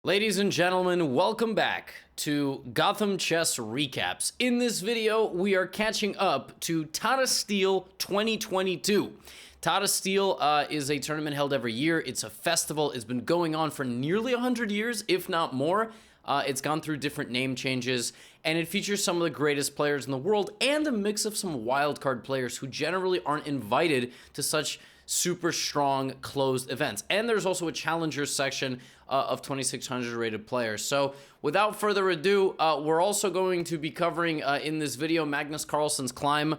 Ladies and gentlemen, welcome back to GothamChess Recaps. In this video, we are catching up to Tata Steel 2022. Tata Steel is a tournament held every year. It's a festival. It's been going on for nearly 100 years, if not more. It's gone through different name changes, and it features some of the greatest players in the world and a mix of some wildcard players who generally aren't invited to such super strong closed events. And there's also a challengers section of 2600 rated players. So without further ado, we're also going to be covering in this video Magnus Carlsen's climb.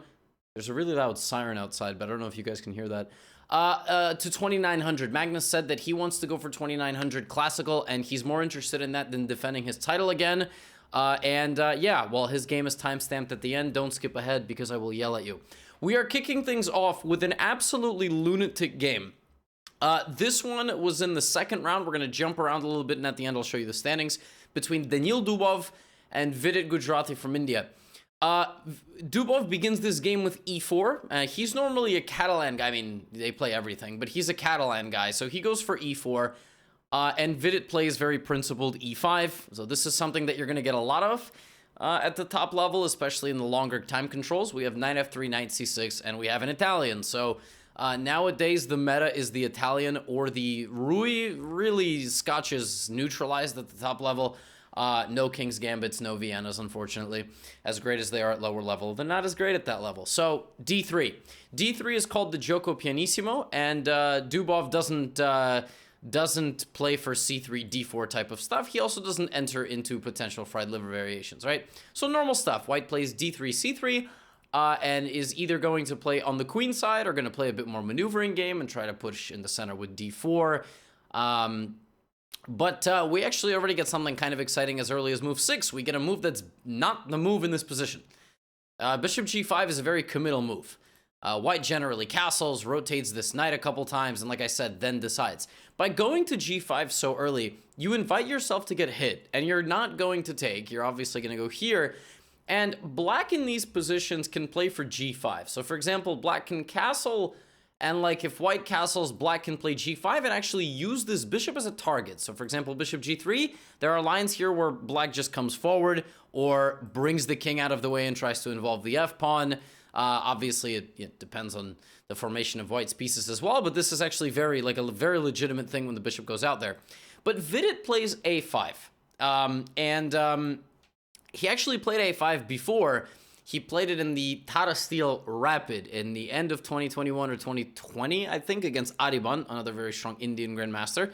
There's a really loud siren outside, but I don't know if you guys can hear that. To 2900. Magnus said that he wants to go for 2900 classical, and he's more interested in that than defending his title again. Yeah, well, his game is timestamped at the end. Don't skip ahead because I will yell at you. We are kicking things off with an absolutely lunatic game. This one was in the second round. We're going to jump around a little bit, and at the end, I'll show you the standings between Dubov and Vidit Gujarati from India. Dubov begins this game with e4. He's normally a Catalan guy. I mean, they play everything, but he's a Catalan guy, so he goes for e4. And Vidit plays very principled e5. So this is something that you're going to get a lot of at the top level, especially in the longer time controls. We have knight f3, knight c6, and we have an Italian. So nowadays, the meta is the Italian or the Rui. Really, Scotch is neutralized at the top level. No King's Gambits, no Viennas, unfortunately. As great as they are at lower level, they're not as great at that level. So, d3. d3 is called the Gioco Pianissimo, and Dubov doesn't play for c3, d4 type of stuff. He also doesn't enter into potential fried liver variations, right? So normal stuff. White plays d3, c3, and is either going to play on the queen side or going to play a bit more maneuvering game and try to push in the center with d4. But we actually already get something kind of exciting as early as move 6. We get a move that's not the move in this position. Bishop g5 is a very committal move. White generally castles, rotates this knight a couple times, and like I said, then decides. By going to g5 so early, you invite yourself to get hit, and you're not going to take. You're obviously going to go here, and black in these positions can play for g5. So for example, black can castle, and like if white castles, black can play g5 and actually use this bishop as a target. So for example, bishop g3, there are lines here where black just comes forward or brings the king out of the way and tries to involve the f-pawn. Obviously, it depends on the formation of white's pieces as well, but this is actually very legitimate thing when the bishop goes out there. But Vidit plays a5, he actually played a5 before. He played it in the Tata Steel Rapid in the end of 2021 or 2020, I think, against Ariban, another very strong Indian grandmaster.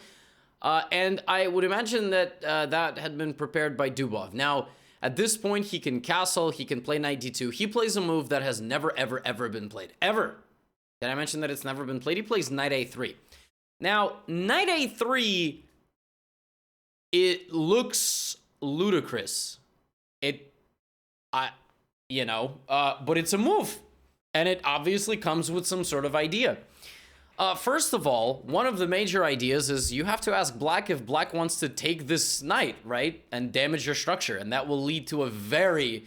And I would imagine that that had been prepared by Dubov. Now, at this point, he can castle, he can play knight d2. He plays a move that has never, ever, ever been played. Ever. Did I mention that it's never been played? He plays knight a3. Now, knight a3, it looks ludicrous. But it's a move. And it obviously comes with some sort of idea. First of all, one of the major ideas is you have to ask black if black wants to take this knight, right? And damage your structure. And that will lead to a very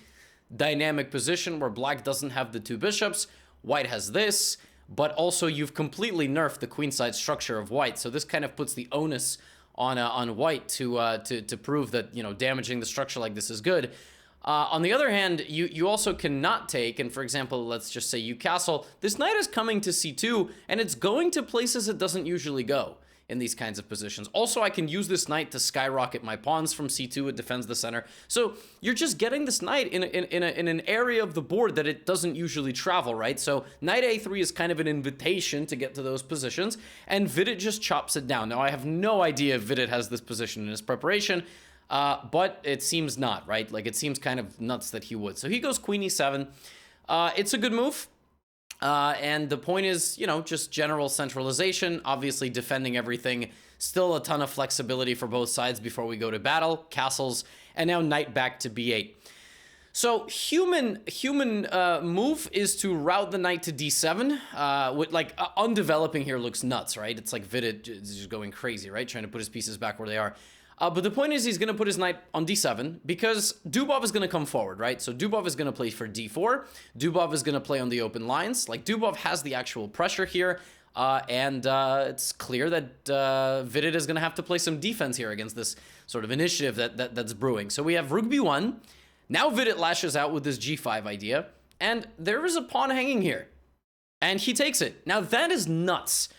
dynamic position where black doesn't have the two bishops. White has this, but also you've completely nerfed the queenside structure of white. So this kind of puts the onus on white to prove that, damaging the structure like this is good. On the other hand, you also cannot take, and for example, let's just say you castle, this knight is coming to c2, and it's going to places it doesn't usually go in these kinds of positions. Also, I can use this knight to skyrocket my pawns from c2, it defends the center. So you're just getting this knight in an area of the board that it doesn't usually travel, right? So knight a3 is kind of an invitation to get to those positions, and Vidit just chops it down. Now, I have no idea if Vidit has this position in his preparation, but it seems not, right? Like, it seems kind of nuts that he would. So he goes queen e7. It's a good move. And the point is, just general centralization, obviously defending everything. Still a ton of flexibility for both sides before we go to battle, castles, and now knight back to b8. So human move is to route the knight to d7. With undeveloping here looks nuts, right? It's like Vidit is just going crazy, right? Trying to put his pieces back where they are. But the point is he's going to put his knight on d7 because Dubov is going to come forward, right? So Dubov is going to play for d4. Dubov is going to play on the open lines. Like, Dubov has the actual pressure here. And it's clear that Vidit is going to have to play some defense here against this sort of initiative that's brewing. So we have rook b1. Now Vidit lashes out with this g5 idea, and there is a pawn hanging here. And he takes it. Now that is nuts.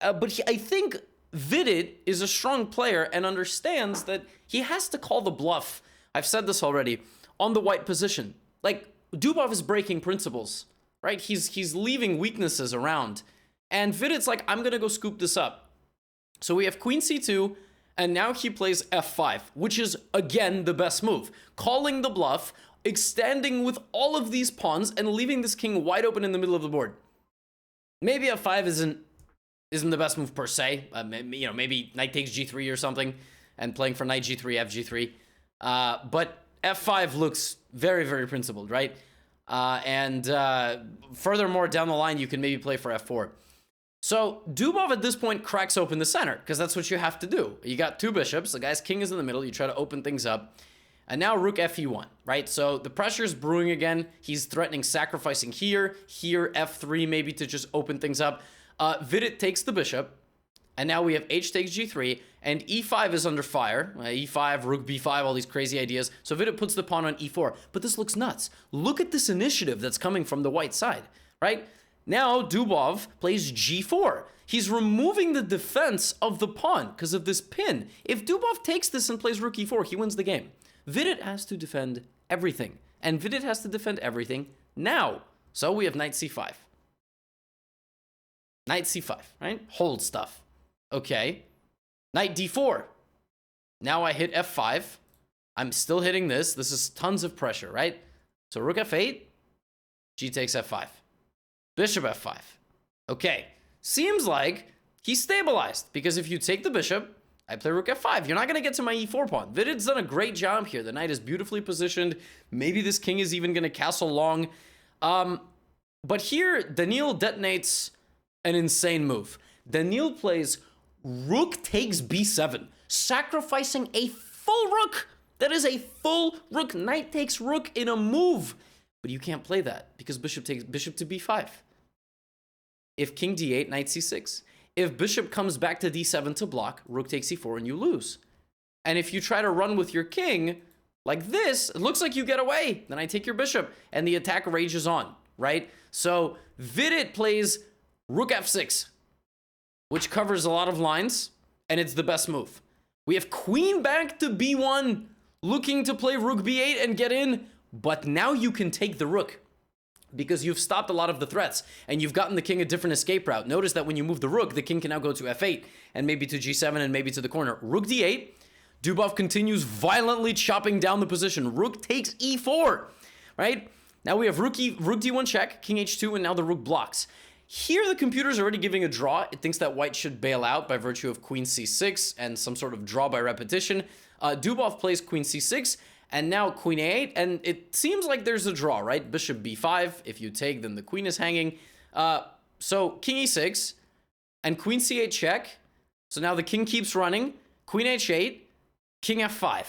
But I think Vidit is a strong player and understands that he has to call the bluff. I've said this already, on the white position. Like, Dubov is breaking principles, right? He's leaving weaknesses around. And Vidit's like, I'm going to go scoop this up. So we have queen c2, and now he plays f5, which is, again, the best move. Calling the bluff, extending with all of these pawns, and leaving this king wide open in the middle of the board. Maybe f5 isn't the best move per se. Maybe knight takes g3 or something, and playing for knight g3, fg3. But f5 looks very, very principled, right? Furthermore, down the line, you can maybe play for f4. So Dubov at this point cracks open the center, because that's what you have to do. You got two bishops, the guy's king is in the middle, you try to open things up. And now rook fe1, right? So the pressure is brewing again. He's threatening sacrificing here, f3 maybe to just open things up. Vidit takes the bishop, and now we have h takes g3, and e5 is under fire. E5, rook b5, all these crazy ideas. So Vidit puts the pawn on e4, but this looks nuts. Look at this initiative that's coming from the white side, right? Now Dubov plays g4. He's removing the defense of the pawn because of this pin. If Dubov takes this and plays rook e4, he wins the game. Vidit has to defend everything, and Vidit has to defend everything now. So we have knight c5. Knight c5, right? Hold stuff. Okay. Knight d4. Now I hit f5. I'm still hitting this. This is tons of pressure, right? So rook f8. G takes f5. Bishop f5. Okay. Seems like he's stabilized, because if you take the bishop, I play rook f5. You're not going to get to my e4 pawn. Vidit's done a great job here. The knight is beautifully positioned. Maybe this king is even going to castle long. But here, Daniil detonates an insane move. Daniil plays rook takes b7, sacrificing a full rook. That is a full rook. Knight takes rook in a move. But you can't play that, because bishop takes bishop to b5. If king d8, knight c6. If bishop comes back to d7 to block, rook takes e4 and you lose. And if you try to run with your king like this, it looks like you get away. Then I take your bishop and the attack rages on, right? So Vidit plays rook f6, which covers a lot of lines, and it's the best move. We have queen back to b1, looking to play rook b8 and get in, but now you can take the rook, because you've stopped a lot of the threats, and you've gotten the king a different escape route. Notice that when you move the rook, the king can now go to f8, and maybe to g7, and maybe to the corner. Rook d8, Dubov continues violently chopping down the position. Rook takes e4, right? Now we have rook d1 check, king h2, and now the rook blocks. Here, the computer's already giving a draw. It thinks that white should bail out by virtue of queen c6 and some sort of draw by repetition. Dubov plays queen c6, and now queen a8, and it seems like there's a draw, right? Bishop b5. If you take, then the queen is hanging. So king e6 and queen c8 check. So now the king keeps running. Queen h8, king f5.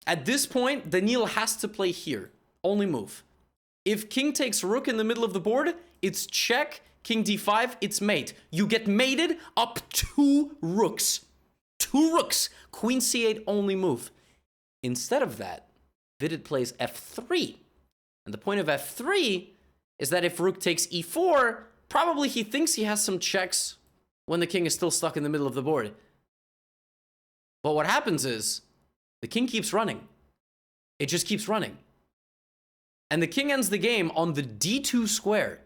At this point, Daniil has to play here. Only move. If king takes rook in the middle of the board, it's check. King d5, it's mate. You get mated up 2 rooks. 2 rooks. Queen c8 only move. Instead of that, Vidit plays f3. And the point of f3 is that if rook takes e4, probably he thinks he has some checks when the king is still stuck in the middle of the board. But what happens is, the king keeps running. It just keeps running. And the king ends the game on the d2 square,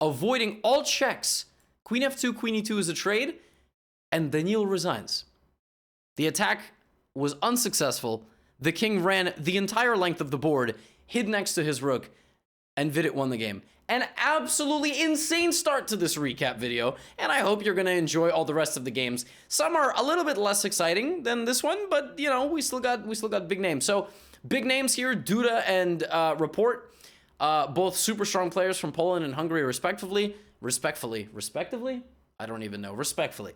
avoiding all checks. Queen f2, queen e2 is a trade, and Daniil resigns. The attack was unsuccessful. The king ran the entire length of the board, hid next to his rook, and Vidit won the game. An absolutely insane start to this recap video, and I hope you're going to enjoy all the rest of the games. Some are a little bit less exciting than this one, but, you know, we still got big names. So, big names here, Duda and Rapport. Both super strong players from Poland and Hungary, respectively. Respectively? I don't even know. Respectfully.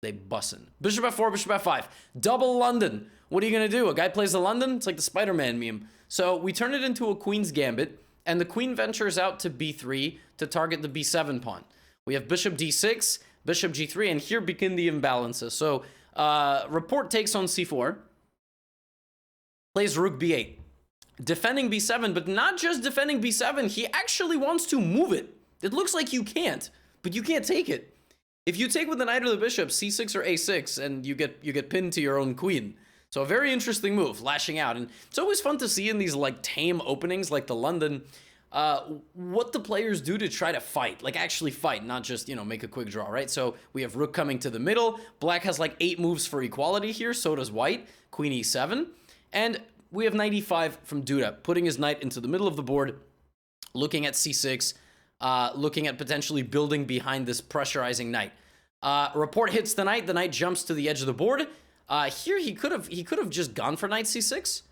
They bussin'. Bishop f4, bishop f5. Double London. What are you going to do? A guy plays the London? It's like the Spider-Man meme. So we turn it into a queen's gambit, and the queen ventures out to b3 to target the b7 pawn. We have bishop d6, bishop g3, and here begin the imbalances. So Rapport takes on c4, plays rook b8, defending b7, but not just defending b7, he actually wants to move it. It looks like you can't, but you can't take it. If you take with the knight or the bishop, c6 or a6, and you get pinned to your own queen. So a very interesting move, lashing out. And it's always fun to see in these like tame openings like the London, what the players do to try to fight, like actually fight, not just, you know, make a quick draw, right? So we have rook coming to the middle. Black has like 8 moves for equality here, so does white. Queen e7. And we have knight e5 from Duda, putting his knight into the middle of the board, looking at c6, looking at potentially building behind this pressurizing knight. Rapport hits the knight jumps to the edge of the board. Here he could have just gone for knight c6,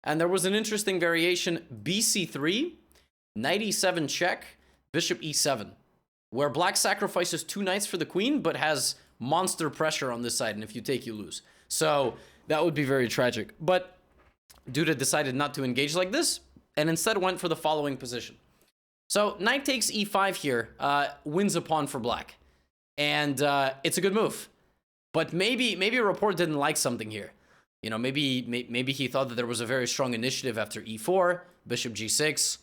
and there was an interesting variation, bc3, knight e7 check, bishop e7, where black sacrifices 2 knights for the queen, but has monster pressure on this side, and if you take, you lose. So that would be very tragic. But Duda decided not to engage like this, and instead went for the following position. So knight takes e5 here, wins a pawn for black, and it's a good move. But maybe Rapport didn't like something here. You know, maybe he thought that there was a very strong initiative after e4, bishop g6,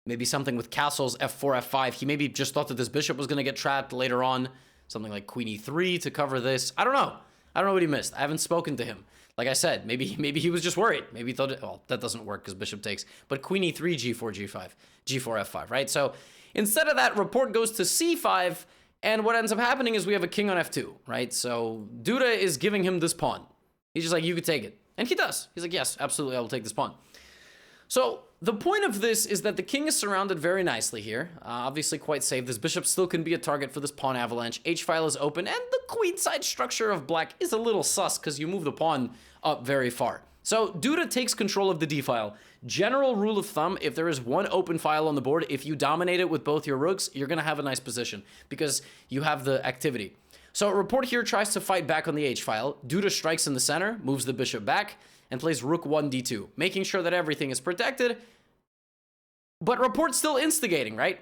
maybe something with castles, f4, f5. He maybe just thought that this bishop was going to get trapped later on, something like queen e3 to cover this. I don't know. I don't know what he missed. I haven't spoken to him. Like I said, maybe he was just worried. Maybe he thought, well, that doesn't work because bishop takes. But queen e3, g4, g5, g4, f5, right? So instead of that, Rapport goes to c5, and what ends up happening is we have a king on f2, right? So Duda is giving him this pawn. He's just like, you could take it. And he does. He's like, yes, absolutely, I will take this pawn. So the point of this is that the king is surrounded very nicely here. Obviously quite safe. This bishop still can be a target for this pawn avalanche. H-file is open, and the queenside structure of black is a little sus because you move the pawn up very far. So Duda takes control of the d-file. General rule of thumb, if there is one open file on the board, if you dominate it with both your rooks, you're going to have a nice position because you have the activity. So Rapport here tries to fight back on the h-file. Duda strikes in the center, moves the bishop back, and plays rook 1 d2, making sure that everything is protected. But Rapport's still instigating, right?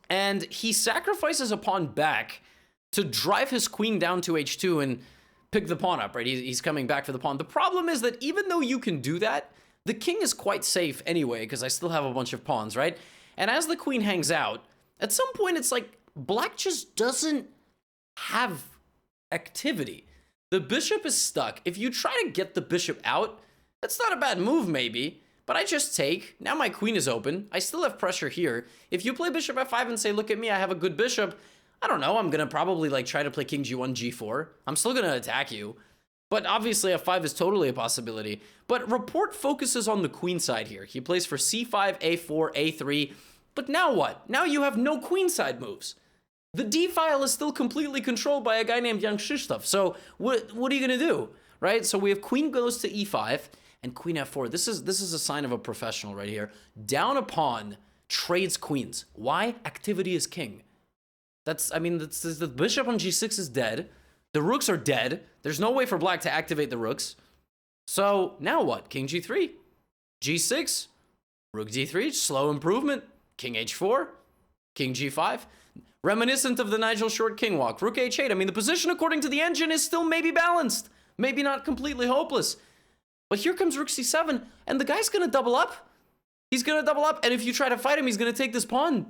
And he sacrifices a pawn back to drive his queen down to h2 and pick the pawn up, right? He's coming back for the pawn. The problem is that even though you can do that, the king is quite safe anyway, because I still have a bunch of pawns, right? And as the queen hangs out, at some point it's like black just doesn't have activity. The bishop is stuck. If you try to get the bishop out, that's not a bad move maybe, but I just take. Now my queen is open. I still have pressure here. If you play bishop f5 and say, look at me, I have a good bishop, I don't know, I'm going to probably like try to play king g1, g4. I'm still going to attack you. But obviously f5 is totally a possibility. But Rapport focuses on the queen side here. He plays for c5, a4, a3. But now what? Now you have no queenside moves. The d-file is still completely controlled by a guy named Jan Krzysztof. So what are you going to do? Right? So we have queen goes to e5 and queen f4. This is a sign of a professional right here. Down a pawn, trades queens. Why? Activity is king. The bishop on g6 is dead. The rooks are dead. There's no way for black to activate the rooks. So now what? King g3, g6, rook d3, slow improvement. King h4, king g5. Reminiscent of the Nigel Short king walk. Rook h8. I mean, the position according to the engine is still maybe balanced. Maybe not completely hopeless. But here comes rook c7, and the guy's going to double up. He's going to double up, and if you try to fight him, he's going to take this pawn.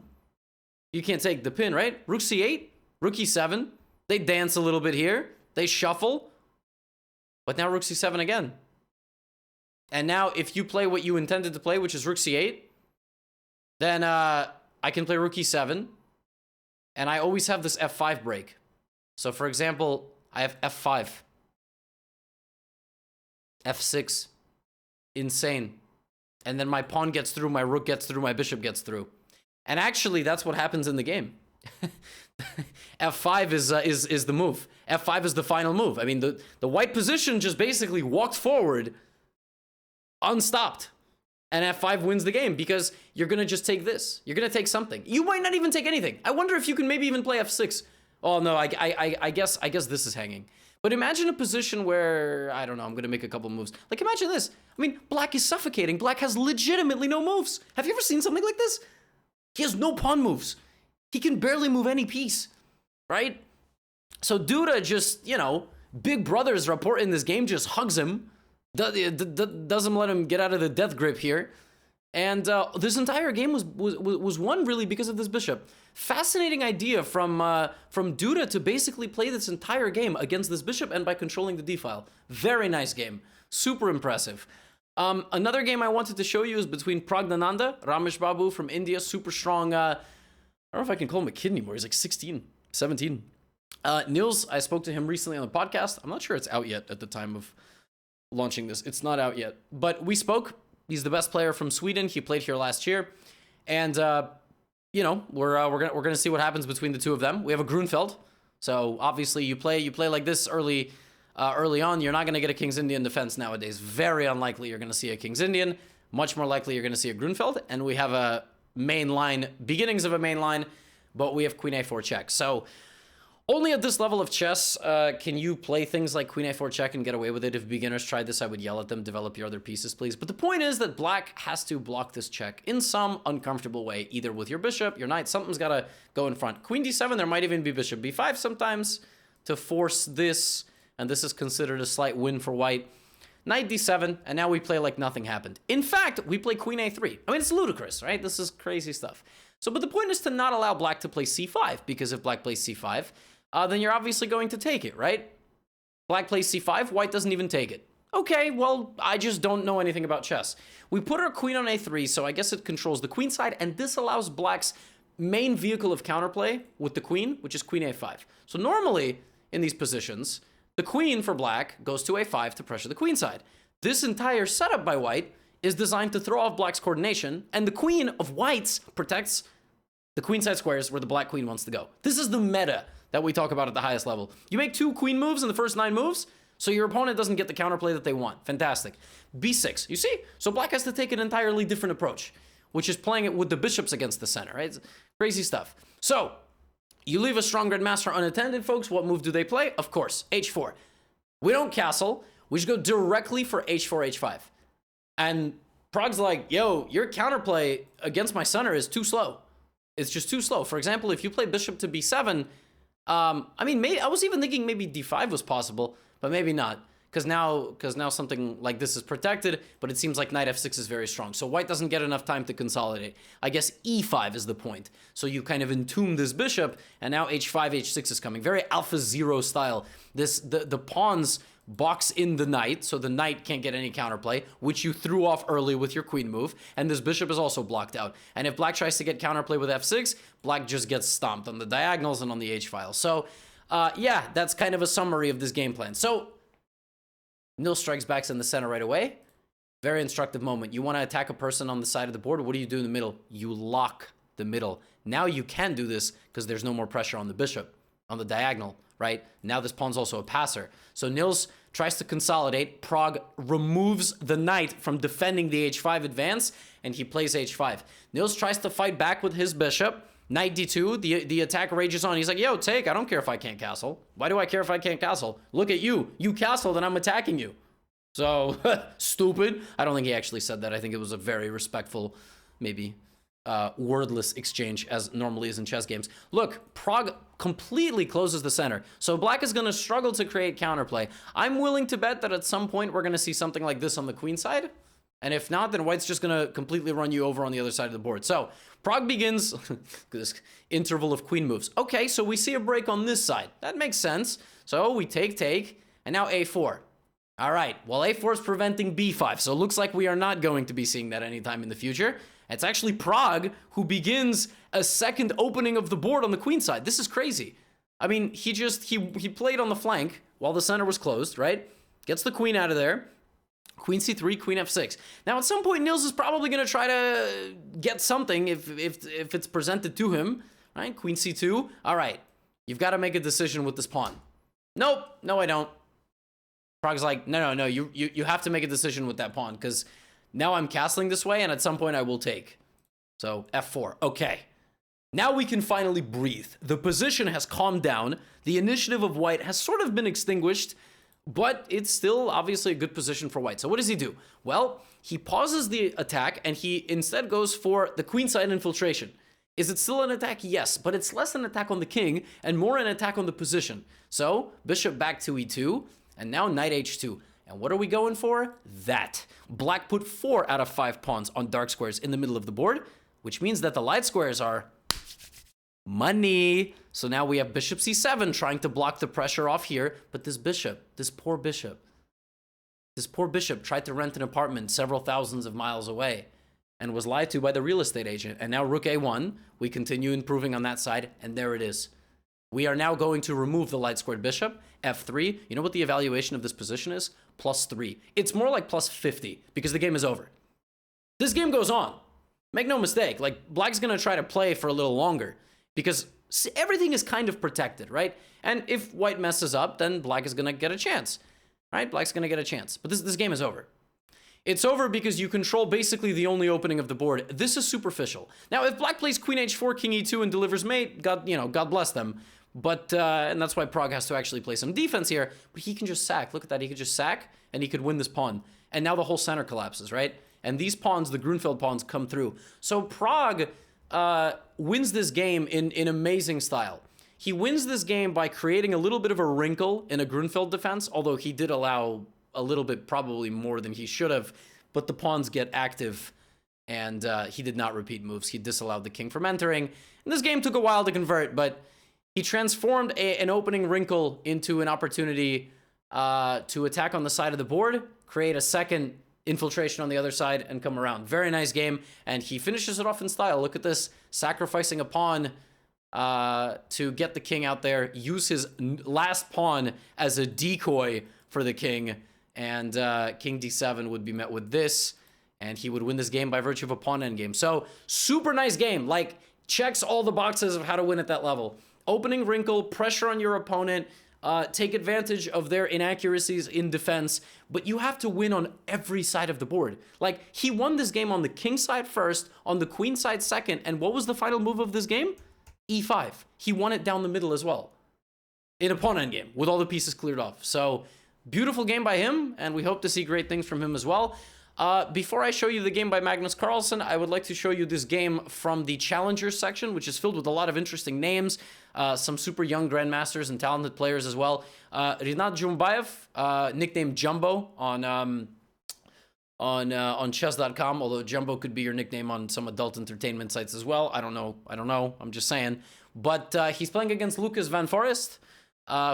You can't take the pin, right? Rook c8, rook e7. They dance a little bit here. They shuffle. But now rook c7 again. And now if you play what you intended to play, which is rook c8, then I can play rook e7. And I always have this f5 break. So for example, I have f5. f6. Insane. And then my pawn gets through, my rook gets through, my bishop gets through. And actually, that's what happens in the game. f5 is the move. f5 is the final move. I mean, the white position just basically walked forward unstopped. And f5 wins the game because you're going to just take this. You're going to take something. You might not even take anything. I wonder if you can maybe even play f6. Oh, no, I guess this is hanging. But imagine a position where, I don't know, I'm going to make a couple moves. Like, imagine this. I mean, black is suffocating. Black has legitimately no moves. Have you ever seen something like this? He has no pawn moves. He can barely move any piece, right? So Duda just, you know, big brother's Rapport in this game just hugs him. Doesn't let him get out of the death grip here. And this entire game was won really because of this bishop. Fascinating idea from Duda to basically play this entire game against this bishop and by controlling the d-file. Very nice game. Super impressive. Another game I wanted to show you is between Pragg Ramesh Babu from India. Super strong. I don't know if I can call him a kid anymore. He's like 16, 17. Nils, I spoke to him recently on the podcast. I'm not sure it's out yet at the time of launching this. It's not out yet. But we spoke. He's the best player from Sweden. He played here last year. And, you know, we're gonna see what happens between the two of them. We have a Grunfeld. So, obviously, you play like this early on. You're not going to get a King's Indian defense nowadays. Very unlikely you're going to see a King's Indian. Much more likely you're going to see a Grunfeld. And we have a main line, beginnings of a main line, but we have Queen A4 check. So, only at this level of chess can you play things like Queen A4 check and get away with it. If beginners tried this, I would yell at them, develop your other pieces, please. But the point is that black has to block this check in some uncomfortable way, either with your bishop, your knight, something's got to go in front. Queen D7, there might even be bishop B5 sometimes to force this, and this is considered a slight win for white. Knight D7, and now we play like nothing happened. In fact, we play Queen A3. I mean, it's ludicrous, right? This is crazy stuff. So, but the point is to not allow black to play C5, because if black plays C5, then you're obviously going to take it, right? Black plays C5, white doesn't even take it. Okay, well, I just don't know anything about chess. We put our queen on A3, so I guess it controls the queen side, and this allows black's main vehicle of counterplay with the queen, which is Queen A5. So normally, in these positions, the queen for black goes to A5 to pressure the queen side. This entire setup by white is designed to throw off black's coordination, and the queen of white's protects the queenside squares where the black queen wants to go. This is the meta that we talk about at the highest level. You make 2 queen moves in the first 9 moves, so your opponent doesn't get the counterplay that they want. Fantastic. B6, you see? So black has to take an entirely different approach, which is playing it with the bishops against the center, right? It's crazy stuff. So, you leave a strong grandmaster unattended, folks. What move do they play? Of course, H4. We don't castle. We just go directly for H4, H5. And Pragg's like, yo, your counterplay against my center is too slow. It's just too slow. For example, if you play bishop to B7, I mean, maybe I was even thinking maybe D5 was possible, but maybe not, because now something like this is protected, but it seems like knight F6 is very strong. So white doesn't get enough time to consolidate. I guess E5 is the point. So you kind of entomb this bishop, and now H5, H6 is coming. Very Alpha Zero style. The pawns box in the knight, so the knight can't get any counterplay, which you threw off early with your queen move, and this bishop is also blocked out. And if black tries to get counterplay with F6, black just gets stomped on the diagonals and on the H file. So, yeah, that's kind of a summary of this game plan. So, Nils strikes back in the center right away. Very instructive moment. You want to attack a person on the side of the board. What do you do in the middle? You lock the middle. Now you can do this because there's no more pressure on the bishop, on the diagonal, right? Now this pawn's also a passer. So Nils tries to consolidate. Pragg removes the knight from defending the H5 advance, and he plays H5. Nils tries to fight back with his bishop. Knight D2, the attack rages on. He's like, yo, take. I don't care if I can't castle. Why do I care if I can't castle? Look at you. You castled and I'm attacking you. So, stupid. I don't think he actually said that. I think it was a very respectful, maybe wordless exchange, as normally is in chess games. Look, Pragg completely closes the center. So black is going to struggle to create counterplay. I'm willing to bet that at some point we're going to see something like this on the queen side. And if not, then white's just going to completely run you over on the other side of the board. So Pragg begins this interval of queen moves. Okay, so we see a break on this side. That makes sense. So we take, and now A4. All right, well, A4 is preventing B5, so it looks like we are not going to be seeing that anytime in the future. It's actually Pragg who begins a second opening of the board on the queen side. This is crazy. I mean, he played on the flank while the center was closed, right? Gets the queen out of there. Queen C3, Queen F6. Now, at some point, Nils is probably going to try to get something if it's presented to him, right? Queen C2. All right, you've got to make a decision with this pawn. Nope, no, I don't. Pragg's like, no, you have to make a decision with that pawn, because now I'm castling this way, and at some point I will take. So, F4. Okay. Now we can finally breathe. The position has calmed down. The initiative of white has sort of been extinguished, but it's still obviously a good position for white. So what does he do? Well, he pauses the attack and he instead goes for the queenside infiltration. Is it still an attack? Yes, but it's less an attack on the king and more an attack on the position. So bishop back to e2 and now knight h2. And what are we going for? That. Black put 4 out of 5 pawns on dark squares in the middle of the board, which means that the light squares are money. So now we have bishop c7 trying to block the pressure off here. But this poor bishop tried to rent an apartment several thousands of miles away and was lied to by the real estate agent. And now rook a1, we continue improving on that side. And there it is. We are now going to remove the light squared bishop, f3. You know what the evaluation of this position is? +3. It's more like +50 because the game is over. This game goes on. Make no mistake, like black's gonna try to play for a little longer because everything is kind of protected, right? And if white messes up, then black is gonna get a chance, right? Black's gonna get a chance, but this game is over. It's over because you control basically the only opening of the board. This is superficial. Now, if black plays queen h4, king e2, and delivers mate, God bless them. But, and that's why Pragg has to actually play some defense here. But he can just sack. Look at that. He could just sack, and he could win this pawn. And now the whole center collapses, right? And these pawns, the Grunfeld pawns, come through. So Pragg wins this game in amazing style. He wins this game by creating a little bit of a wrinkle in a Grunfeld defense, although he did allow a little bit, probably more than he should have. But the pawns get active, and he did not repeat moves. He disallowed the king from entering. And this game took a while to convert, but he transformed an opening wrinkle into an opportunity to attack on the side of the board, create a second infiltration on the other side, and come around. Very nice game, and he finishes it off in style. Look at this, sacrificing a pawn to get the king out there, use his last pawn as a decoy for the king, and king d7 would be met with this, and he would win this game by virtue of a pawn endgame. So, super nice game. Like, checks all the boxes of how to win at that level. Opening wrinkle, pressure on your opponent, take advantage of their inaccuracies in defense, but you have to win on every side of the board. Like, he won this game on the king side first, on the queen side second, and what was the final move of this game? e5. He won it down the middle as well, in a pawn endgame, with all the pieces cleared off. So, beautiful game by him, and we hope to see great things from him as well. Before I show you the game by Magnus Carlsen, I would like to show you this game from the Challengers section, which is filled with a lot of interesting names, some super young grandmasters and talented players as well. Rinat Jumbayev, nicknamed Jumbo on chess.com, although Jumbo could be your nickname on some adult entertainment sites as well. I don't know. I'm just saying. But he's playing against Lucas Van Forest,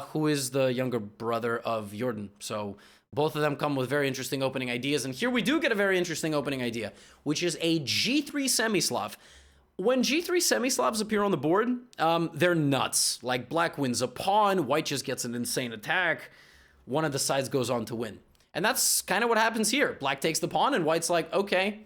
who is the younger brother of Jordan. So both of them come with very interesting opening ideas. And here we do get a very interesting opening idea, which is a G3 semi-Slav. When G3 semi-Slavs appear on the board, they're nuts. Like, black wins a pawn, white just gets an insane attack, one of the sides goes on to win. And that's kind of what happens here. Black takes the pawn, and white's like, okay.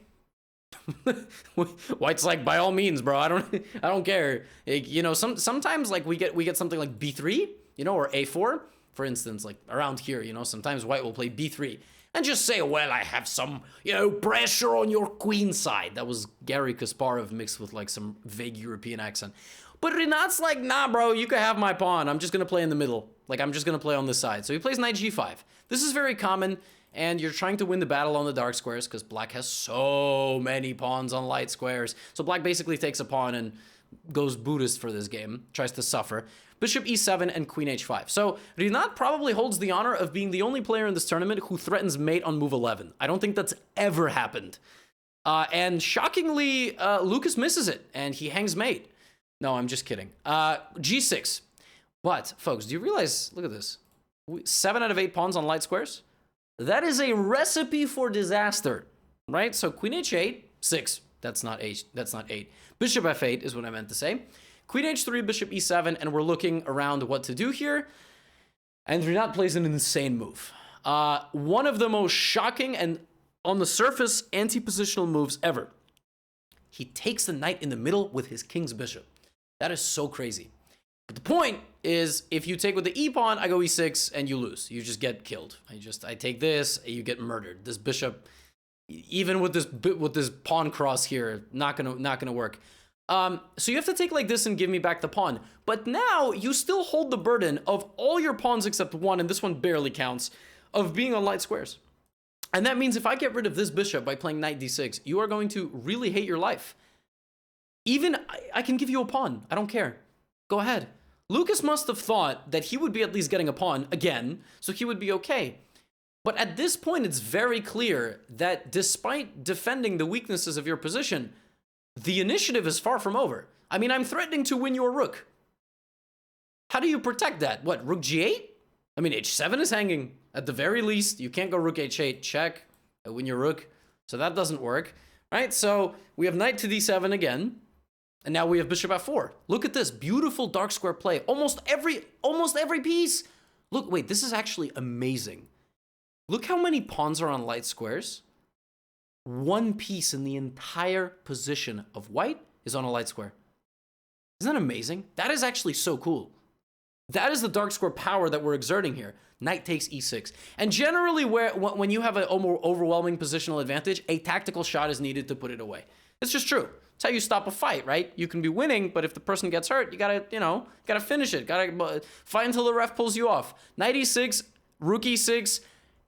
White's like, by all means, bro. I don't care. You know, sometimes like we get something like b3, you know, or a4, for instance. Like around here, you know, sometimes white will play b3 and just say, well, I have some, you know, pressure on your queen side. That was Garry Kasparov mixed with like some vague European accent. But Rinat's like, nah, bro, you can have my pawn. I'm just gonna play in the middle. Like, I'm just gonna play on this side. So he plays knight g5. This is very common, and you're trying to win the battle on the dark squares because black has so many pawns on light squares. So black basically takes a pawn and goes Buddhist for this game, tries to suffer. Bishop e7 and queen h5. So Rinat probably holds the honor of being the only player in this tournament who threatens mate on move 11. I don't think that's ever happened. And shockingly, Lucas misses it, and he hangs mate. No, I'm just kidding. G6. But, folks, do you realize, look at this. 7 out of 8 pawns on light squares? That is a recipe for disaster, right? So queen h8, 6. That's not 8. That's not 8. Bishop f8 is what I meant to say. Queen h3, bishop e7, and we're looking around what to do here. And Rinat plays an insane move. One of the most shocking and, on the surface, anti-positional moves ever. He takes the knight in the middle with his king's bishop. That is so crazy. But the point is, if you take with the e-pawn, I go e6, and you lose. You just get killed. I take this, you get murdered. This bishop, even with this pawn cross here, not gonna work. So you have to take like this and give me back the pawn. But now you still hold the burden of all your pawns except one, and this one barely counts, of being on light squares. And that means if I get rid of this bishop by playing knight d6, you are going to really hate your life. Even I can give you a pawn. I don't care. Go ahead. Lucas must have thought that he would be at least getting a pawn again, so he would be okay. But at this point, it's very clear that despite defending the weaknesses of your position, the initiative is far from over. I mean, I'm threatening to win your rook. How do you protect that? What, rook g8? I mean, h7 is hanging. At the very least, you can't go rook h8, check, win your rook. So that doesn't work, right? So we have knight to d7 again. And now we have bishop f4. Look at this beautiful dark square play. Almost every piece. Look, wait, this is actually amazing. Look how many pawns are on light squares. One piece in the entire position of white is on a light square. Isn't that amazing? That is actually so cool. That is the dark square power that we're exerting here. Knight takes e6. And generally, when you have a more overwhelming positional advantage, a tactical shot is needed to put it away. It's just true. It's how you stop a fight, right? You can be winning, but if the person gets hurt, you gotta, gotta finish it. Gotta fight until the ref pulls you off. Knight e6, rook e6,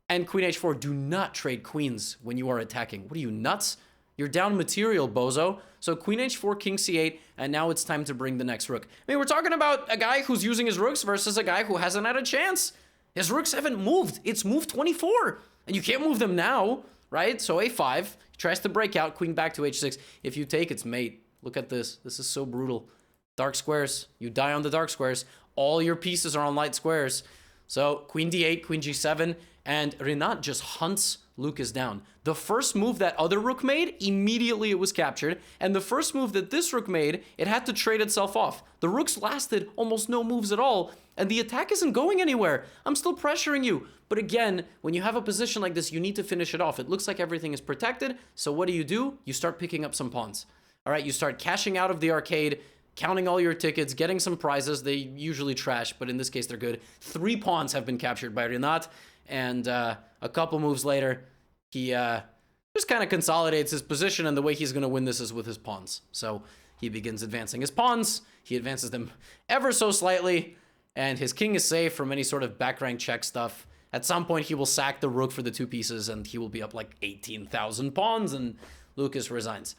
and queen h4. Do not trade queens when you are attacking. What are you, nuts? You're down material, bozo. So queen h4, king c8, and now it's time to bring the next rook. I mean, we're talking about a guy who's using his rooks versus a guy who hasn't had a chance. His rooks haven't moved. It's moved 24, and you can't move them now, right? So a5, he tries to break out, queen back to h6. If you take, it's mate. Look at this. This is so brutal. Dark squares. You die on the dark squares. All your pieces are on light squares. So queen d8, queen g7, and Rinat just hunts Lucas down. The first move that other rook made, immediately it was captured. And the first move that this rook made, it had to trade itself off. The rooks lasted almost no moves at all, and the attack isn't going anywhere. I'm still pressuring you. But again, when you have a position like this, you need to finish it off. It looks like everything is protected, so what do? You start picking up some pawns. All right, you start cashing out of the arcade, counting all your tickets, getting some prizes. They usually trash, but in this case, they're good. 3 pawns have been captured by Rinat, and a couple moves later, he just kind of consolidates his position, and the way he's going to win this is with his pawns. So he begins advancing his pawns. He advances them ever so slightly, and his king is safe from any sort of back rank check stuff. At some point, he will sack the rook for the 2 pieces, and he will be up like 18,000 pawns, and Lucas resigns.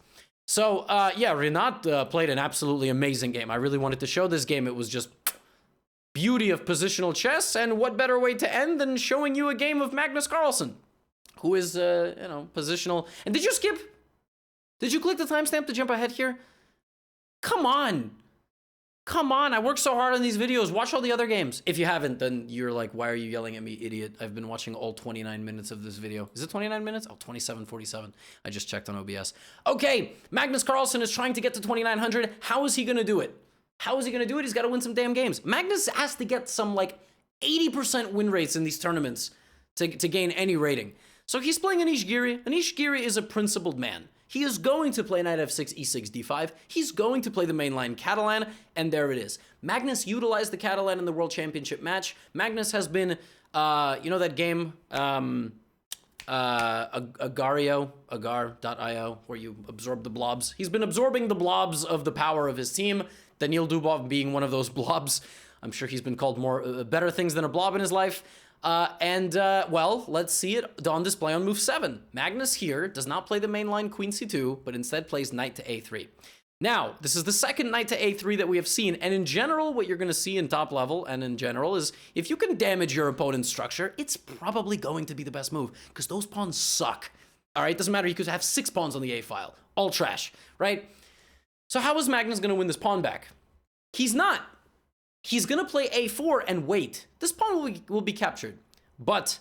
So, yeah, Rinat played an absolutely amazing game. I really wanted to show this game. It was just beauty of positional chess, and what better way to end than showing you a game of Magnus Carlsen, who is, positional. And did you skip? Did you click the timestamp to jump ahead here? Come on. Come on, I worked so hard on these videos. Watch all the other games. If you haven't, then you're like, why are you yelling at me, idiot? I've been watching all 29 minutes of this video. Is it 29 minutes? Oh, 27:47. I just checked on OBS. Okay, Magnus Carlsen is trying to get to 2,900. How is he gonna do it? How is he gonna do it? He's gotta win some damn games. Magnus has to get some like 80% win rates in these tournaments to gain any rating. So he's playing Anish Giri. Anish Giri is a principled man. He is going to play knight f6, e6, d5. He's going to play the mainline Catalan, and there it is. Magnus utilized the Catalan in the World Championship match. Magnus has been, that game, Agar.io, where you absorb the blobs. He's been absorbing the blobs of the power of his team, Daniil Dubov being one of those blobs. I'm sure he's been called better things than a blob in his life. Well, let's see it on display on move 7. Magnus here does not play the main line queen c2, but instead plays knight to a3. Now, this is the second knight to a3 that we have seen, and in general, what you're going to see in top level and in general is if you can damage your opponent's structure, it's probably going to be the best move, because those pawns suck. All right, doesn't matter, you could have 6 pawns on the a file. All trash, right? So how is Magnus going to win this pawn back? He's not. He's going to play a4 and wait. This pawn will be captured. But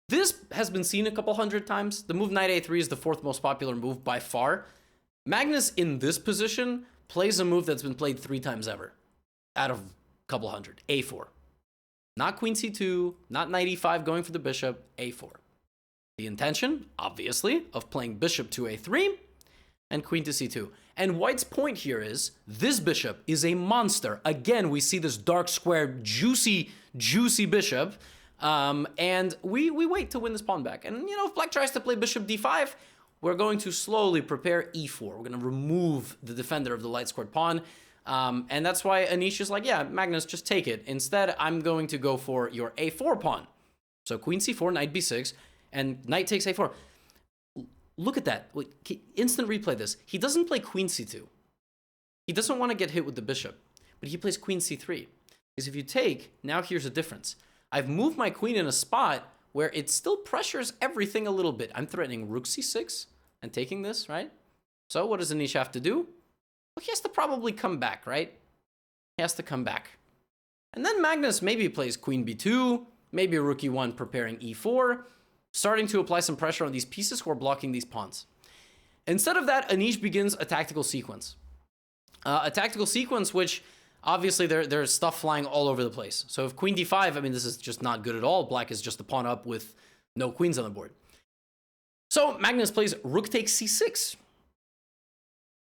this has been seen a couple hundred times. The move knight a3 is the 4th most popular move by far. Magnus, in this position, plays a move that's been played 3 times ever out of a couple hundred. a4. Not queen c2, not knight e5 going for the bishop, a4. The intention, obviously, of playing bishop to a3 and queen to c2. And white's point here is, this bishop is a monster. Again, we see this dark square, juicy bishop. And we wait to win this pawn back. And, if black tries to play bishop d5, we're going to slowly prepare e4. We're going to remove the defender of the light squared pawn. And that's why Anish is like, yeah, Magnus, just take it. Instead, I'm going to go for your a4 pawn. So queen c4, knight b6, and knight takes a4. Look at that. Instant replay this. He doesn't play queen c2. He doesn't want to get hit with the bishop, but he plays queen c3. Because if you take, now here's the difference. I've moved my queen in a spot where it still pressures everything a little bit. I'm threatening rook c6 and taking this, right? So what does Anish have to do? Well, he has to probably come back, right? He has to come back. And then Magnus maybe plays queen b2, maybe rook e1 preparing e4, starting to apply some pressure on these pieces who are blocking these pawns. Instead of that, Anish begins a tactical sequence. A tactical sequence which, obviously, there's stuff flying all over the place. So if queen d5, I mean, this is just not good at all. Black is just a pawn up with no queens on the board. So Magnus plays rook takes c6,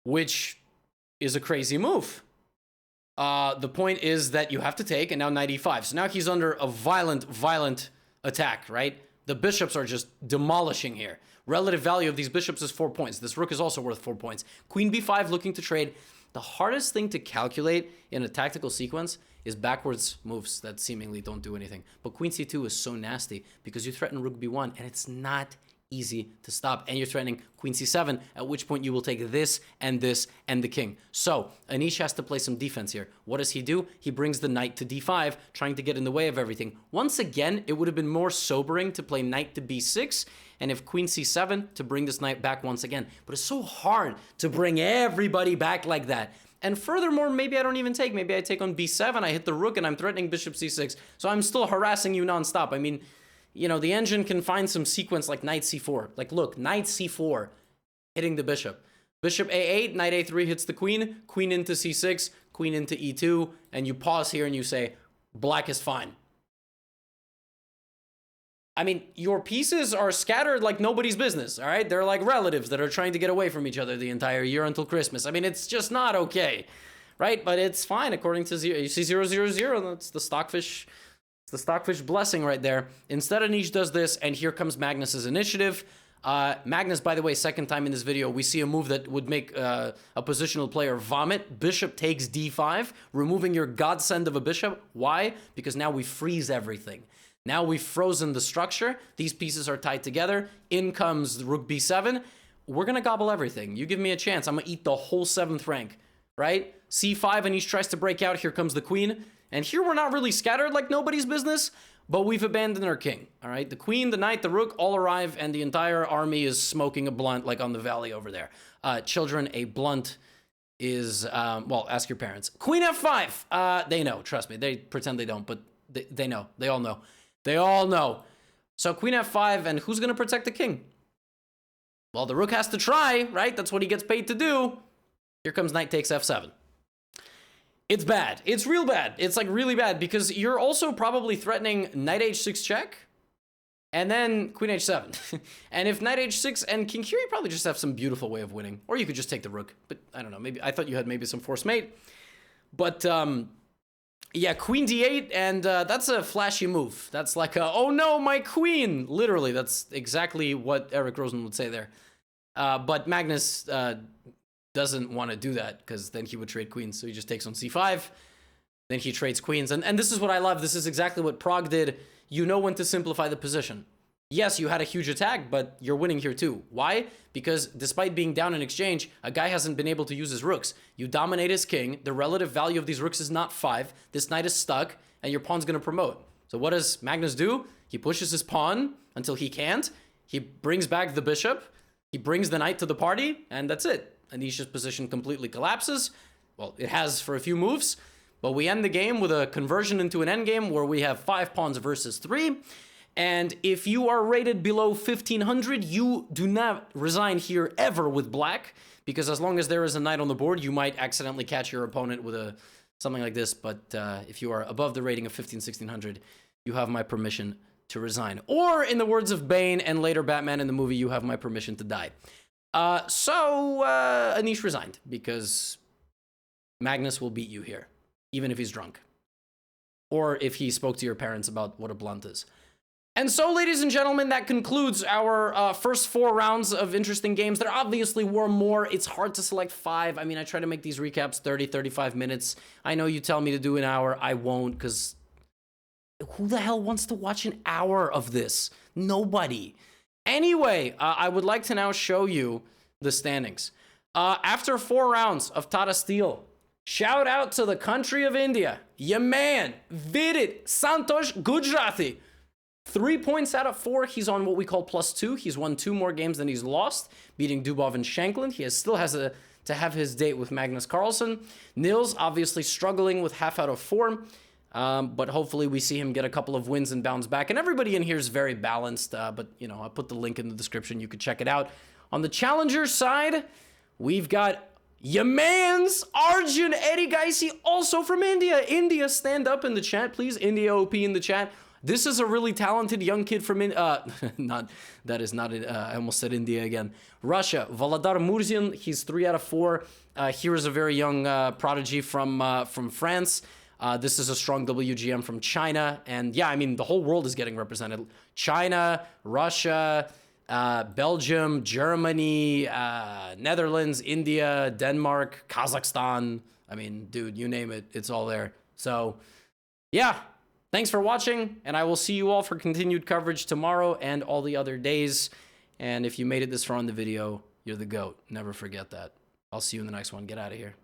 which is a crazy move. The point is that you have to take, and now knight e5. So now he's under a violent attack, right? The bishops are just demolishing here. Relative value of these bishops is 4 points. This rook is also worth 4 points. Queen b5 looking to trade. The hardest thing to calculate in a tactical sequence is backwards moves that seemingly don't do anything. But queen c2 is so nasty because you threaten rook b1 and it's not easy to stop. And you're threatening queen c7, at which point you will take this and the king. So Anish has to play some defense here. What does he do? He brings the knight to d5, trying to get in the way of everything. Once again, it would have been more sobering to play knight to b6, and if queen c7 to bring this knight back once again. But it's so hard to bring everybody back like that. And furthermore, maybe I don't even take. Maybe I take on b7, I hit the rook, and I'm threatening bishop c6. So I'm still harassing you nonstop. I mean, you know, the engine can find some sequence like knight c4. Like, look, knight c4, hitting the bishop. Bishop a8, knight a3 hits the queen, queen into c6, queen into e2, and you pause here and you say, black is fine. I mean, your pieces are scattered like nobody's business, all right? They're like relatives that are trying to get away from each other the entire year until Christmas. I mean, it's just not okay, right? But it's fine according to zero. You see 000, that's the stockfish. It's the stockfish blessing right there. Instead, Anish does this, and here comes Magnus's initiative. Magnus, by the way, second time in this video, we see a move that would make a positional player vomit. Bishop takes d5, removing your godsend of a bishop. Why? Because now we freeze everything. Now we've frozen the structure. These pieces are tied together. In comes rook b7. We're going to gobble everything. You give me a chance. I'm going to eat the whole 7th rank, right? c5, Anish tries to break out. Here comes the queen. And here we're not really scattered like nobody's business, but we've abandoned our king, all right? The queen, the knight, the rook all arrive, and the entire army is smoking a blunt like on the valley over there. Children, a blunt is, well, ask your parents. Queen f5. They know, trust me. They pretend they don't, but they know. They all know. They all know. So queen f5, and who's going to protect the king? Well, the rook has to try, right? That's what he gets paid to do. Here comes knight takes f7. It's bad. It's real bad. It's like really bad because you're also probably threatening knight h6 check and then queen h7. And if knight h6 and king here, you probably just have some beautiful way of winning. Or you could just take the rook. But I don't know. Maybe I thought you had maybe some forced mate. But yeah, queen d8, and that's a flashy move. That's like a, oh no, my queen. Literally, that's exactly what Eric Rosen would say there. But Magnus doesn't want to do that because then he would trade queens. So he just takes on c5. Then he trades queens. And this is what I love. This is exactly what Pragg did. You know when to simplify the position. Yes, you had a huge attack, but you're winning here too. Why? Because despite being down in exchange, a guy hasn't been able to use his rooks. You dominate his king. The relative value of these rooks is not 5. This knight is stuck, and your pawn's going to promote. So what does Magnus do? He pushes his pawn until he can't. He brings back the bishop. He brings the knight to the party, and that's it. Anish's position completely collapses. Well, it has for a few moves, but we end the game with a conversion into an endgame where we have 5 pawns versus 3. And if you are rated below 1500, you do not resign here ever with black, because as long as there is a knight on the board, you might accidentally catch your opponent with something like this. But if you are above the rating of 1600, you have my permission to resign. Or in the words of Bane and later Batman in the movie, you have my permission to die. So Anish resigned because Magnus will beat you here, even if he's drunk. Or if he spoke to your parents about what a blunt is. And so, ladies and gentlemen, that concludes our first 4 rounds of interesting games. There obviously were more. It's hard to select 5. I mean, I try to make these recaps 30, 35 minutes. I know you tell me to do an hour. I won't, because who the hell wants to watch an hour of this? Nobody. Anyway, I would like to now show you the standings. After 4 rounds of Tata Steel, shout out to the country of India. Your man, Vidit Santosh Gujarati. 3 points out of 4. He's on what we call +2. He's won 2 more games than he's lost, beating Dubov and Shankland. He still has to have his date with Magnus Carlsen. Nils obviously struggling with half out of 4. But hopefully we see him get a couple of wins and bounce back. And everybody in here is very balanced. But, you know, I'll put the link in the description. You can check it out. On the challenger side, we've got your man's Arjun Edigaisi, also from India. India, stand up in the chat, please. India OP in the chat. This is a really talented young kid from I almost said India again. Russia, Voladar Murzian, he's 3 out of 4. Here is a very young prodigy from France. This is a strong WGM from China. And yeah, I mean, the whole world is getting represented. China, Russia, Belgium, Germany, Netherlands, India, Denmark, Kazakhstan. I mean, dude, you name it, it's all there. So yeah. Thanks for watching, and I will see you all for continued coverage tomorrow and all the other days. And if you made it this far in the video, you're the GOAT. Never forget that. I'll see you in the next one. Get out of here.